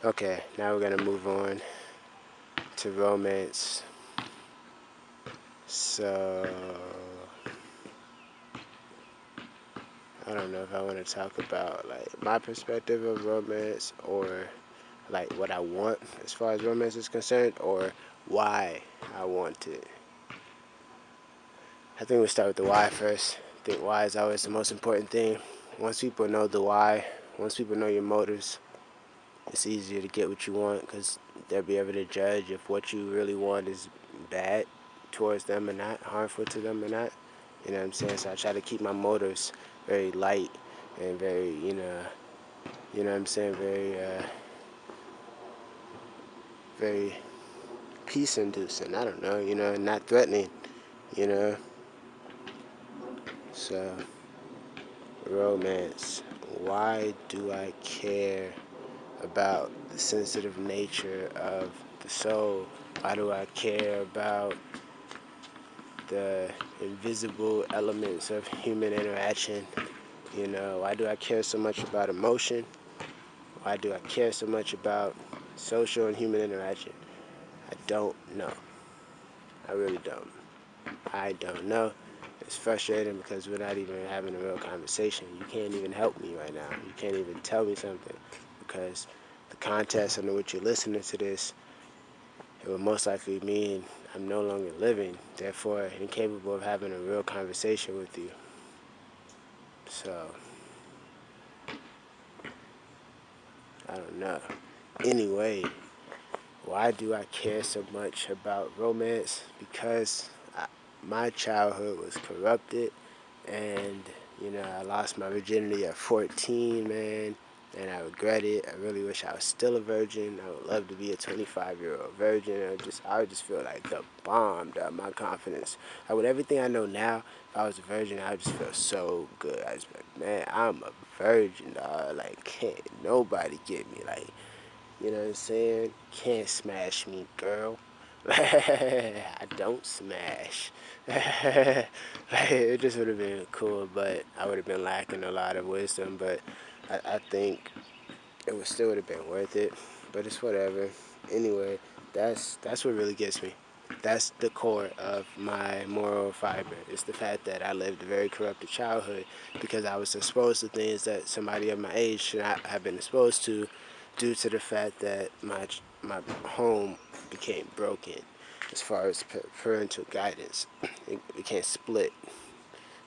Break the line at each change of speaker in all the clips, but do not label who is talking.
Okay, now we're gonna move on to romance. So I don't know if I want to talk about like my perspective of romance, or like what I want as far as romance is concerned, or why I want it. I think we'll start with the why first. I think why is always the most important thing. Once people know the why, once people know your motives, it's easier to get what you want, because they'll be able to judge if what you really want is bad towards them or not, harmful to them or not. You know what I'm saying? So I try to keep my motives very light and very, you know what I'm saying, very peace inducing. I don't know, not threatening, you know. So, romance. Why do I care about the sensitive nature of the soul? Why do I care about the invisible elements of human interaction? Why do I care so much about emotion? Why do I care so much about social and human interaction? I don't know. I really don't. I don't know. It's frustrating because we're not even having a real conversation. You can't even help me right now. You can't even tell me something, because the context under which you're listening to this, it would most likely mean I'm no longer living, therefore incapable of having a real conversation with you. So, I don't know. Anyway, why do I care so much about romance? Because my childhood was corrupted, and I lost my virginity at 14, man, and I regret it. I really wish I was still a virgin. I would love to be a 25-year-old virgin. I would just feel like the bombed up my confidence. Like, with everything I know now, if I was a virgin, I would just feel so good. I just be like, man, I'm a virgin, dog. Like, can't nobody get me. Like, you know what I'm saying? Can't smash me, girl. I don't smash. It just would have been cool, but I would have been lacking a lot of wisdom. But I think still would have been worth it. But it's whatever. Anyway, that's what really gets me. That's the core of my moral fiber. It's the fact that I lived a very corrupted childhood because I was exposed to things that somebody of my age should not have been exposed to, due to the fact that my home became broken as far as parental guidance. It became split,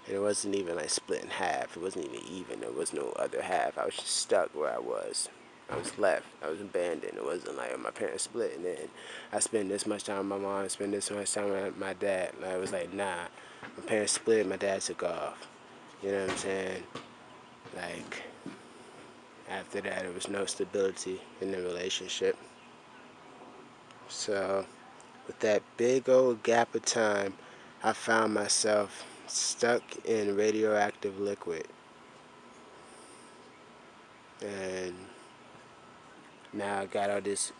and it wasn't even like split in half. It wasn't even. There was no other half. I was just stuck where I was. I was left. I was abandoned. It wasn't like my parents split and then I spent this much time with my mom, spend this much time with my dad. Like, it was like, nah. My parents split, my dad took off. You know what I'm saying? Like, after that, there was no stability in the relationship. So, with that big old gap of time, I found myself stuck in radioactive liquid. And now I got all this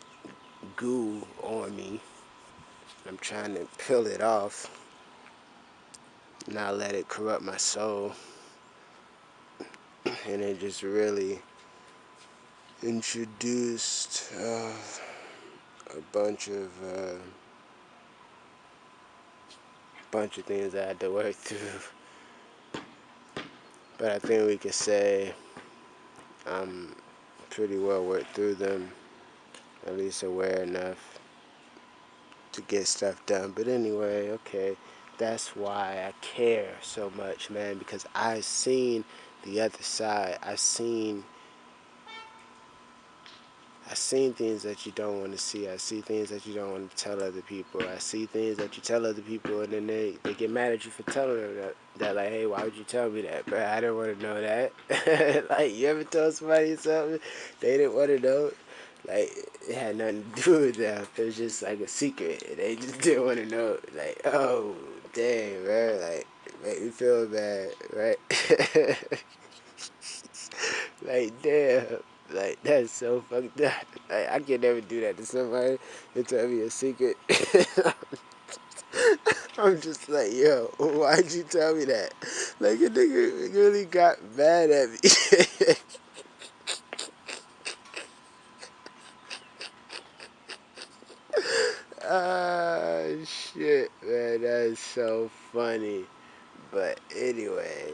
goo on me. I'm trying to peel it off, not let it corrupt my soul. And it just really introduced a bunch of things I had to work through. But I think we could say I'm pretty well worked through them, at least aware enough to get stuff done. But anyway, okay, that's why I care so much, man, because I've seen the other side. I seen things that you don't want to see. I see things that you don't want to tell other people. I see things that you tell other people, and then they get mad at you for telling them that like, hey, why would you tell me that? But I didn't want to know that. Like, you ever told somebody something they didn't want to know? Like, it had nothing to do with them. It was just like a secret. And they just didn't want to know. Like, oh, dang, bro. Like, make me feel bad, right? Like, damn. Like, that's so fucked up. Like, I can never do that to somebody and tell me a secret. I'm just like, yo, why'd you tell me that? Like, a nigga really got mad at me. Shit, man, that's so funny. But anyway,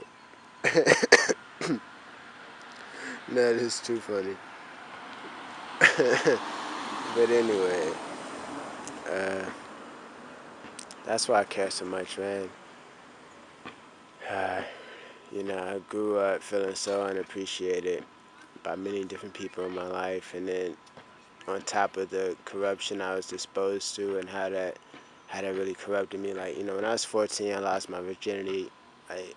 that is too funny. But anyway, uh, that's why I care so much, man. Uh, I grew up feeling so unappreciated by many different people in my life, and then on top of the corruption I was exposed to and how that really corrupted me. Like, when I was 14, I lost my virginity. Like,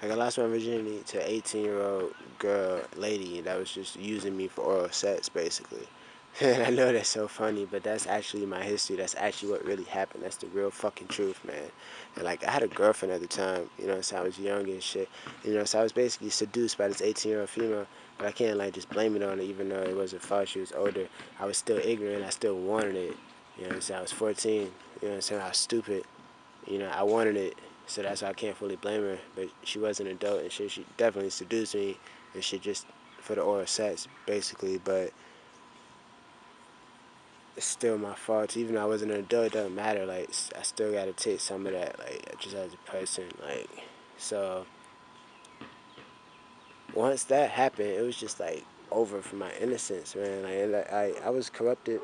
I lost my virginity to an 18-year-old lady that was just using me for oral sex, basically. And I know that's so funny, but that's actually my history. That's actually what really happened. That's the real fucking truth, man. And, like, I had a girlfriend at the time, so I was young and shit. So I was basically seduced by this 18-year-old female, but I can't, like, just blame it on her, even though it wasn't fault. She was older. I was still ignorant. I still wanted it. I was 14. I was stupid. I wanted it, so that's why I can't fully blame her. But she was an adult and shit. She definitely seduced me and shit just for the oral sex, basically. But it's still my fault. Even though I wasn't an adult, it doesn't matter. Like, I still gotta take some of that, like, just as a person. Like, so once that happened, it was just like over for my innocence, man. Like, I was corrupted.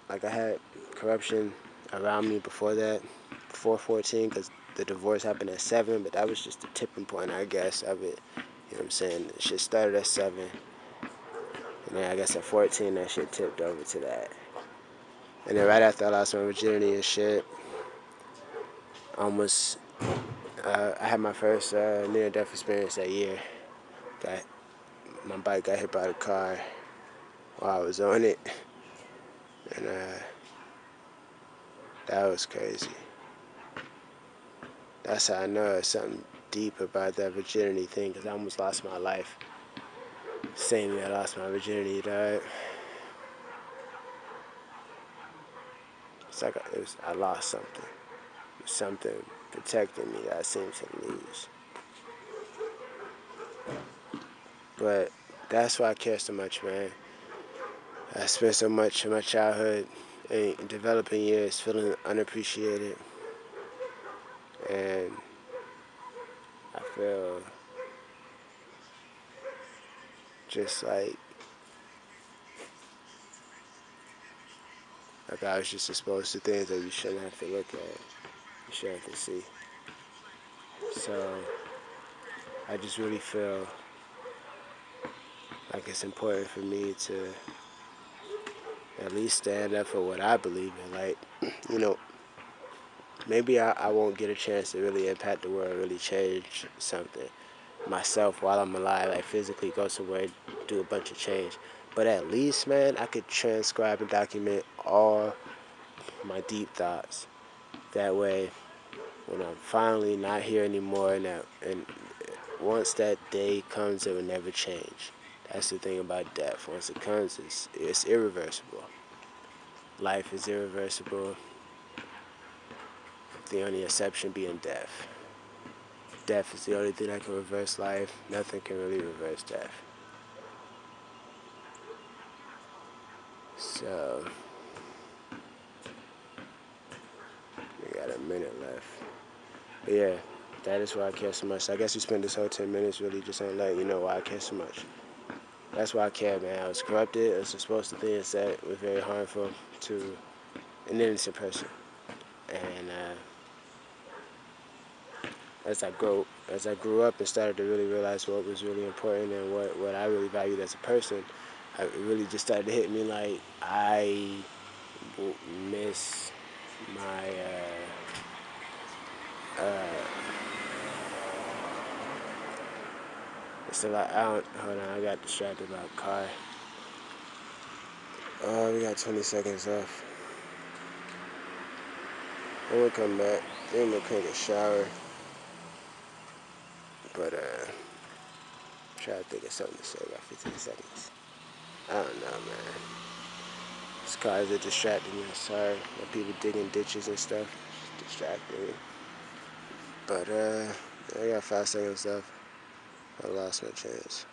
Like, I had corruption around me before that, before 14, because the divorce happened at 7, but that was just the tipping point, I guess, of it. You know what I'm saying? The shit started at 7, and then I guess at 14, that shit tipped over to that. And then right after I lost my virginity and shit, almost, I had my first near-death experience that year. My bike got hit by the car while I was on it, and that was crazy. That's how I know it's something deep about that virginity thing, because I almost lost my life. Same year I lost my virginity, dog. It's like I lost something. Something protecting me that I seemed to lose. But that's why I care so much, man. I spent so much of my childhood and developing years feeling unappreciated. And I feel just like I was just exposed to things that you shouldn't have to look at. You shouldn't have to see. So I just really feel like it's important for me to at least stand up for what I believe in. Like, maybe I won't get a chance to really impact the world, really change something myself while I'm alive, like physically go somewhere, do a bunch of change. But at least, man, I could transcribe and document all my deep thoughts. That way, when I'm finally not here anymore, and once that day comes, it will never change. That's the thing about death. Once it comes, it's irreversible. Life is irreversible. The only exception being death. Death is the only thing that can reverse life. Nothing can really reverse death. So, we got a minute left. But yeah, that is why I care so much. I guess we spent this whole 10 minutes really just on letting you know why I care so much. That's why I care, man. I was corrupted. I was exposed to things that were very harmful to an innocent person. And as I grew up and started to really realize what was really important and what I really valued as a person, it really just started to hit me like I miss my it's a lot. Hold on, I got distracted by a car. We got 20 seconds left. I'm gonna come back. I'm gonna take a shower. But try to think of something to say about 15 seconds. I don't know, man. This car is distracting me. I'm sorry. My people digging ditches and stuff. It's distracting me. But I got 5 seconds left. I lost my chance.